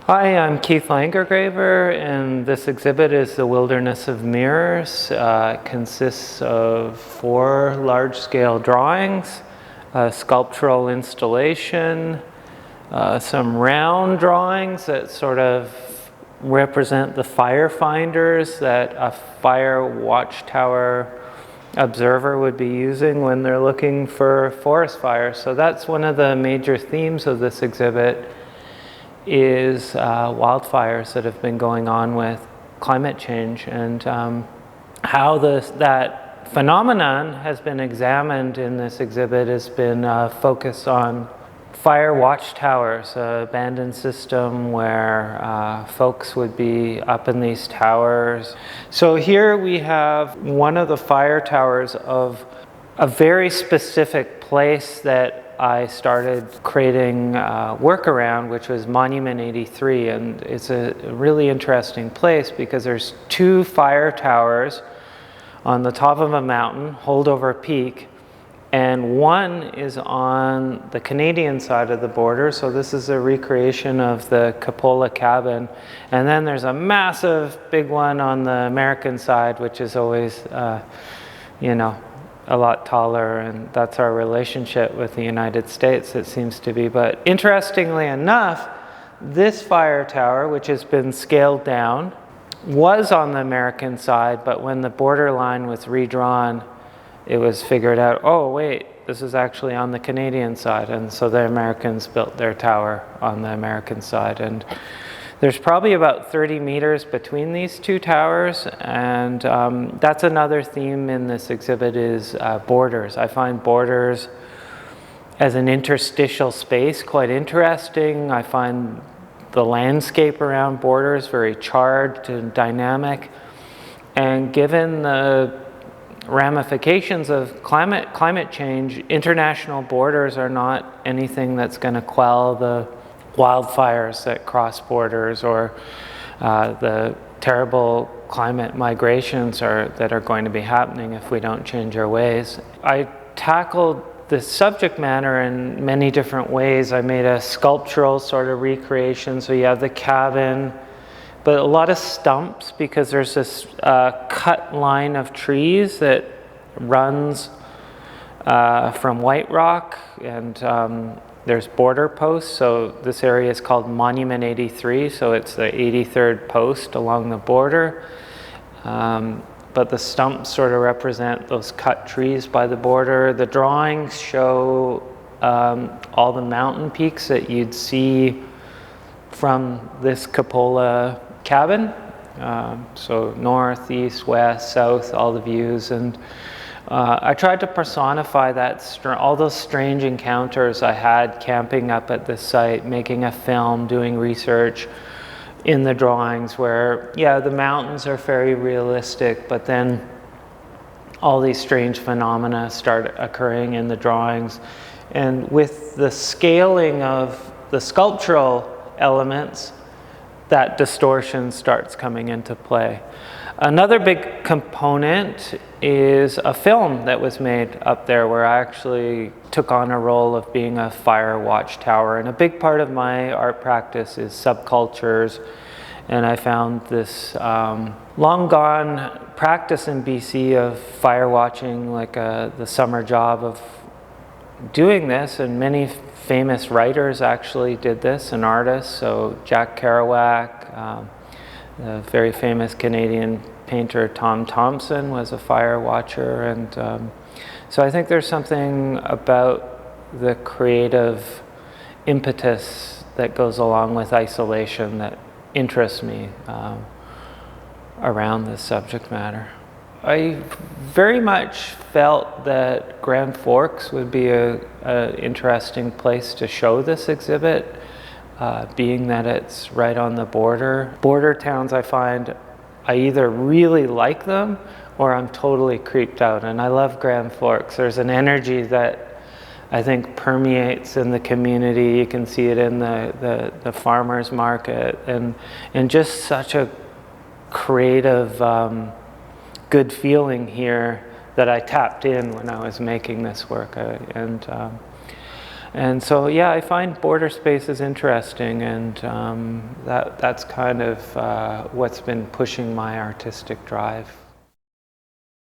Hi, I'm Keith Langergraber, and this exhibit is The Wilderness of Mirrors. It consists of 4 large-scale drawings, a sculptural installation, some round drawings that sort of represent the firefinders that a fire watchtower observer would be using when they're looking for forest fires. So that's one of the major themes of this exhibit, is wildfires that have been going on with climate change, and how that phenomenon has been examined in this exhibit has been focused on fire watchtowers, an abandoned system where folks would be up in these towers. So here we have one of the fire towers of a very specific place that I started creating work around, which was Monument 83, and it's a really interesting place because there's 2 fire towers on the top of a mountain, Holdover Peak, and one is on the Canadian side of the border, so this is a recreation of the cupola cabin, and then there's a massive big one on the American side, which is always, a lot taller, and that's our relationship with the United States, it seems to be. But interestingly enough, this fire tower, which has been scaled down, was on the American side, but when the border line was redrawn, it was figured out, oh wait, this is actually on the Canadian side, and so the Americans built their tower on the American side. And there's probably about 30 meters between these 2 towers, and that's another theme in this exhibit is borders. I find borders as an interstitial space quite interesting. I find the landscape around borders very charged and dynamic, and given the ramifications of climate change, international borders are not anything that's going to quell the wildfires that cross borders, or the terrible climate migrations that are going to be happening if we don't change our ways. I tackled this subject matter in many different ways. I made a sculptural sort of recreation, so you have the cabin, but a lot of stumps, because there's this cut line of trees that runs from White Rock, and there's border posts, so this area is called Monument 83, so it's the 83rd post along the border. But the stumps sort of represent those cut trees by the border. The drawings show all the mountain peaks that you'd see from this cupola cabin. So north, east, west, south, all the views. And I tried to personify that all those strange encounters I had camping up at this site, making a film, doing research in the drawings where, the mountains are very realistic, but then all these strange phenomena start occurring in the drawings. And with the scaling of the sculptural elements, that distortion starts coming into play. Another big component is a film that was made up there where I actually took on a role of being a fire watchtower. And a big part of my art practice is subcultures. And I found this long gone practice in BC of fire watching, like the summer job of doing this. And many famous writers actually did this, and artists. So Jack Kerouac, the very famous Canadian painter Tom Thompson was a fire watcher, and so I think there's something about the creative impetus that goes along with isolation that interests me around this subject matter. I very much felt that Grand Forks would be an interesting place to show this exhibit, being that it's right on the border. Border towns, I find, I either really like them or I'm totally creeped out. And I love Grand Forks. There's an energy that I think permeates in the community. You can see it in the farmers market, and just such a creative, good feeling here that I tapped in when I was making this work. And so, yeah, I find border spaces interesting, and that's kind of what's been pushing my artistic drive.